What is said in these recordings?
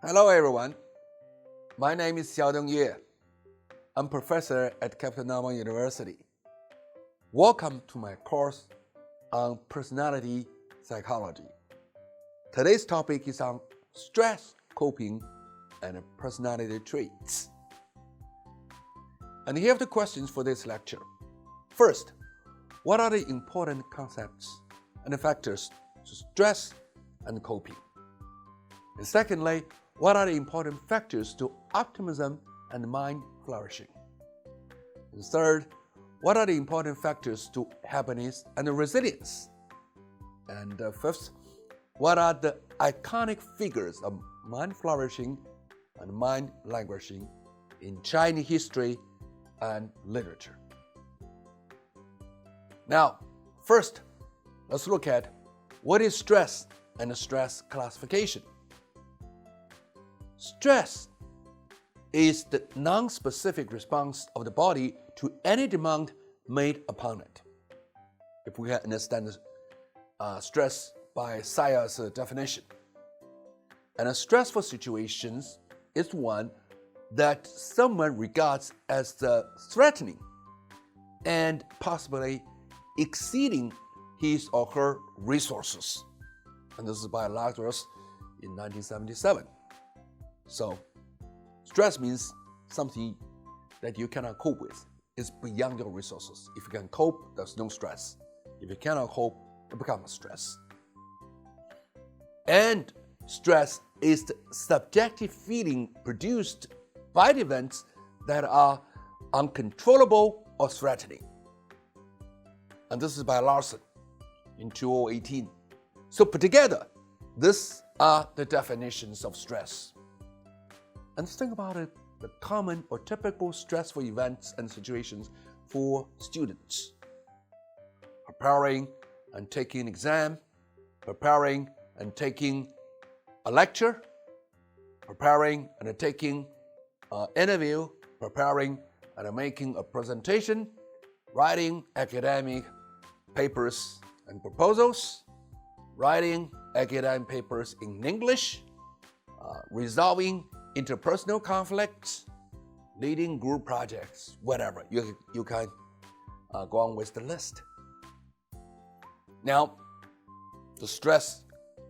Hello everyone, my name is Xiaodong Ye. I'm professor at Capital Normal University. Welcome to my course on personality psychology. Today's topic is on stress coping and personality traits. And here are the questions for this lecture. First, what are the important concepts and factors to stress and coping? And secondly, what are the important factors to optimism and mind flourishing? And third, what are the important factors to happiness and resilience? And fifth, what are the iconic figures of mind flourishing and mind languishing in Chinese history and literature? Now, first, let's look at what is stress and stress classification. Stress is the non-specific response of the body to any demand made upon it. If we can understand stress by science definition. And a stressful situation is one that someone regards as threatening and possibly exceeding his or her resources. And this is by Lazarus in 1977. So, stress means something that you cannot cope with. It's beyond your resources. If you can cope, there's no stress. If you cannot cope, it becomes stress. And stress is the subjective feeling produced by the events that are uncontrollable or threatening. And this is by Larson in 2018. So put together, these are the definitions of stress. And think about it, the common or typical stressful events and situations for students. Preparing and taking an exam, preparing and taking a lecture, preparing and taking an interview, preparing and making a presentation, writing academic papers and proposals, writing academic papers in English, resolving interpersonal conflicts, leading group projects, whatever. You can go on with the list. Now, the stress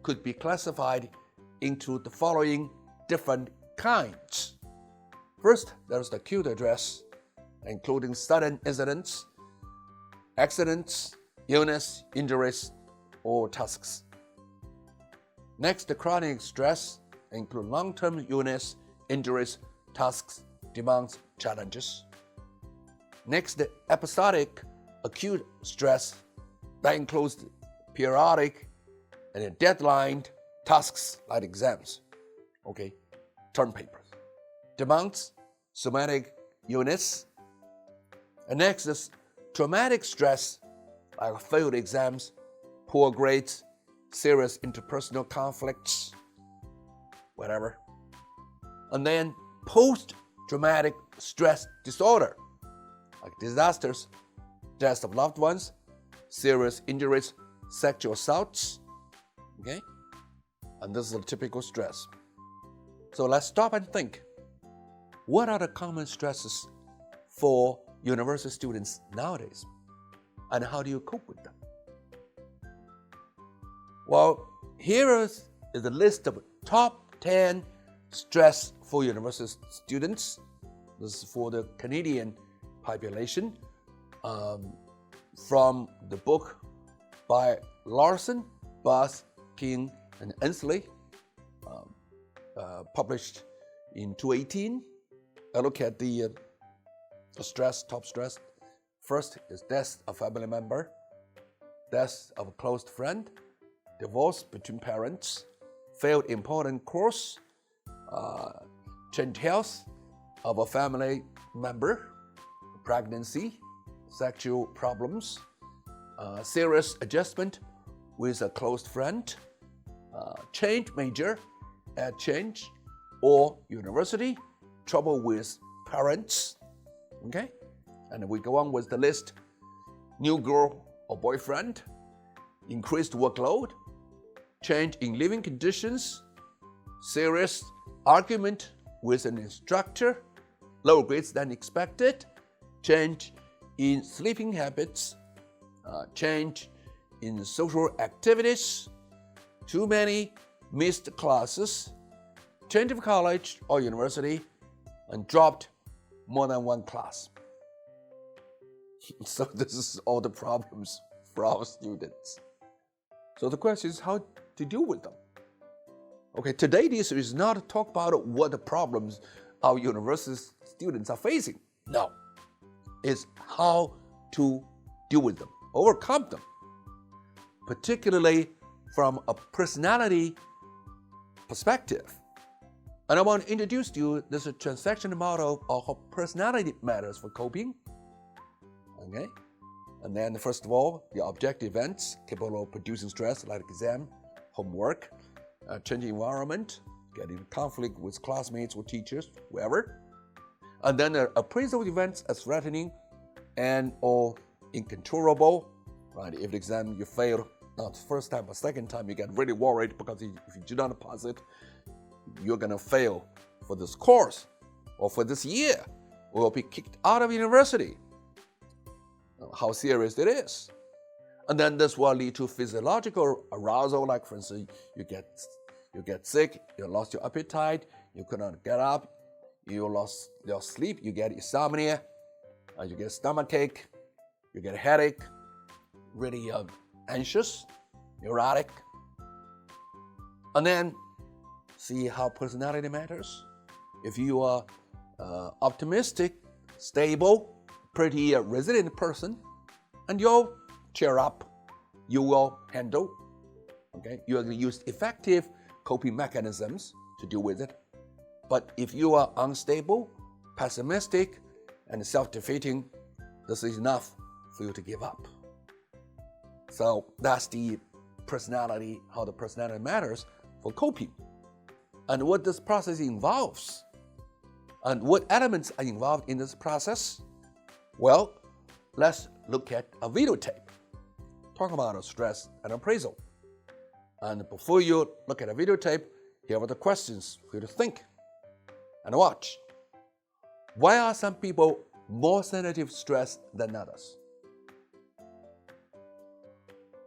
could be classified into the following different kinds. First, there's the acute stress, including sudden incidents, accidents, illness, injuries, or tasks. Next, the chronic stress include long-term illness, injuries, tasks, demands, challenges. Next, the episodic acute stress that includes periodic and deadline tasks like exams, term papers. Demands, somatic illness. And next is traumatic stress like failed exams, poor grades, serious interpersonal conflicts, whatever. And then post-traumatic stress disorder, like disasters, deaths of loved ones, serious injuries, sexual assaults, And this is a typical stress. So let's stop and think. What are the common stresses for university students nowadays? And how do you cope with them? Well, here is a list of top 10 stress for university students. This is for the Canadian population from the book by Larson, Bass, King, and Ensley, published in 2018. I look at the stress, top stress. First is death of family member, death of a close friend, divorce between parents, failed important course, change health of a family member, pregnancy, sexual problems, serious adjustment with a close friend, change major at change or university, trouble with parents, And we go on with the list, new girl or boyfriend, increased workload, change in living conditions, serious argument with an instructor, lower grades than expected, change in sleeping habits, change in social activities, too many missed classes, change of college or university, and dropped more than one class. So this is all the problems for our students. So the question is how to deal with them. Okay, today the issue is not to talk about what the problems our university students are facing. No, it's how to deal with them, overcome them, particularly from a personality perspective. And I want to introduce to you this transaction model of how personality matters for coping. Okay? And then first of all, the objective events capable of producing stress like exam, homework, changing environment, getting in conflict with classmates or teachers, whoever. And then the appraisal events as threatening and or incontrollable. Right? If the exam you fail, not the first time but second time, you get really worried because if you do not pass it, you're going to fail for this course or for this year, or be kicked out of university. How serious it is. And then this will lead to physiological arousal, like for instance, you get sick, you lost your appetite, you could not get up, you lost your sleep, you get insomnia, you get stomachache, you get a headache, really anxious, neurotic. And then see how personality matters. If you are optimistic, stable, pretty resilient person, and you'll cheer up, you will handle, okay? You are going to use effective coping mechanisms to deal with it. But if you are unstable, pessimistic, and self-defeating, this is enough for you to give up. So that's the personality, how the personality matters for coping. And what this process involves, and what elements are involved in this process? Well, let's look at a videotape. Talk about stress and appraisal. And before you look at a videotape, here are the questions for you to think and watch. Why are some people more sensitive to stress than others?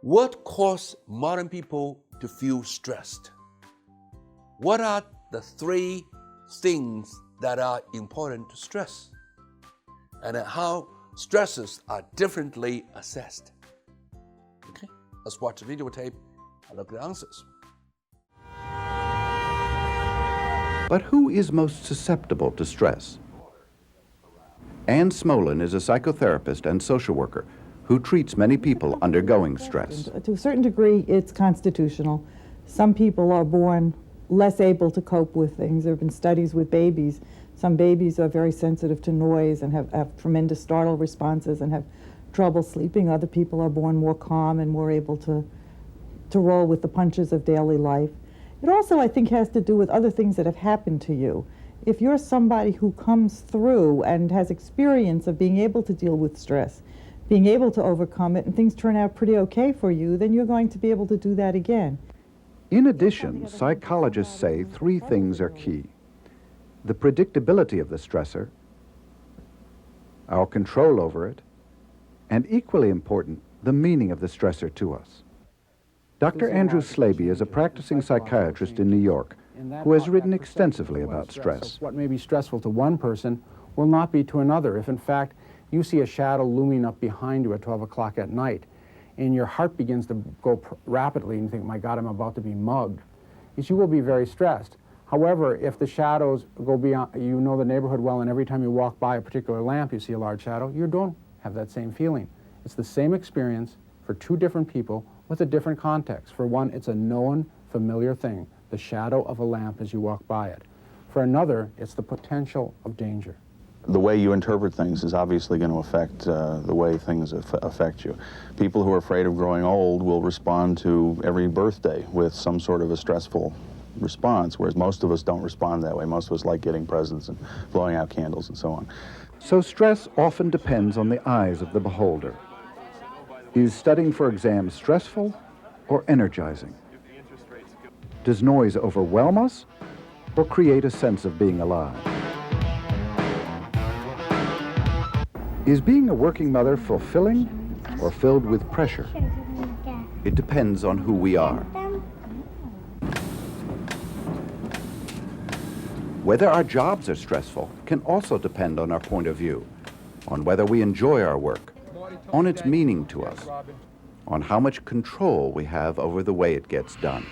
What causes modern people to feel stressed? What are the 3 things that are important to stress? And how stresses are differently assessed. Okay, let's watch the videotape and look at the answers. But who is most susceptible to stress? Anne Smolin is a psychotherapist and social worker who treats many people undergoing stress. To a certain degree, it's constitutional. Some people are born less able to cope with things. There have been studies with babies. Some babies are very sensitive to noise and have tremendous startle responses and have trouble sleeping. Other people are born more calm and more able to roll with the punches of daily life. It also, I think, has to do with other things that have happened to you. If you're somebody who comes through and has experience of being able to deal with stress, being able to overcome it, and things turn out pretty okay for you, then you're going to be able to do that again. In addition, psychologists say 3 things are key: the predictability of the stressor, our control over it, and equally important, the meaning of the stressor to us. Dr. Andrew Slaby is a practicing psychiatrist in New York who has written extensively about stress. What may be stressful to one person will not be to another. If in fact you see a shadow looming up behind you at 12 o'clock at night and your heart begins to go rapidly and you think, my God, I'm about to be mugged, you will be very stressed. However, if the shadows go beyond, you know the neighborhood well, and every time you walk by a particular lamp you see a large shadow, you don't have that same feeling. It's the same experience for 2 different people with a different context. For one, it's a known, familiar thing, the shadow of a lamp as you walk by it. For another, it's the potential of danger. The way you interpret things is obviously going to affect the way things affect you. People who are afraid of growing old will respond to every birthday with some sort of a stressful response, whereas most of us don't respond that way. Most of us like getting presents and blowing out candles and so on. So stress often depends on the eyes of the beholder. Is studying for exams stressful or energizing? Does noise overwhelm us or create a sense of being alive. Is being a working mother fulfilling or filled with pressure? It depends on who we are. Whether our jobs are stressful can also depend on our point of view, on whether we enjoy our work, on its meaning to us, on how much control we have over the way it gets done.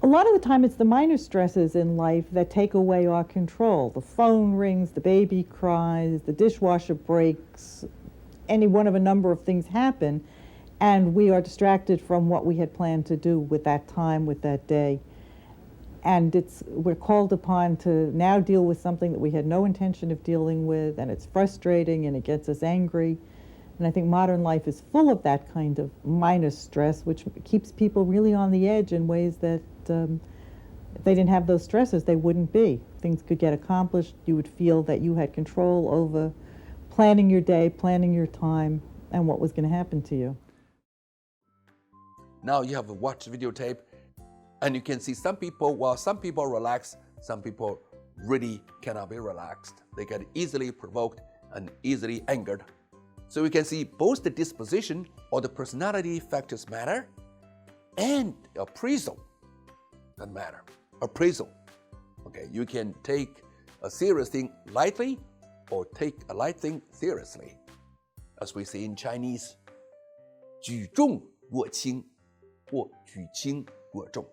A lot of the time it's the minor stresses in life that take away our control. The phone rings, the baby cries, the dishwasher breaks, any one of a number of things happen, and we are distracted from what we had planned to do with that time, with that day. And we're called upon to now deal with something that we had no intention of dealing with, and it's frustrating and it gets us angry. And I think modern life is full of that kind of minor stress, which keeps people really on the edge in ways that if they didn't have those stresses, they wouldn't be. Things could get accomplished. You would feel that you had control over planning your day, planning your time, and what was going to happen to you. Now you have to watch the videotape, and you can see some people relax, some people really cannot be relaxed. They get easily provoked and easily angered. So we can see both the disposition or the personality factors matter, and appraisal doesn't matter. Appraisal. Okay, you can take a serious thing lightly or take a light thing seriously. As we say in Chinese, 举重若轻或举轻若重。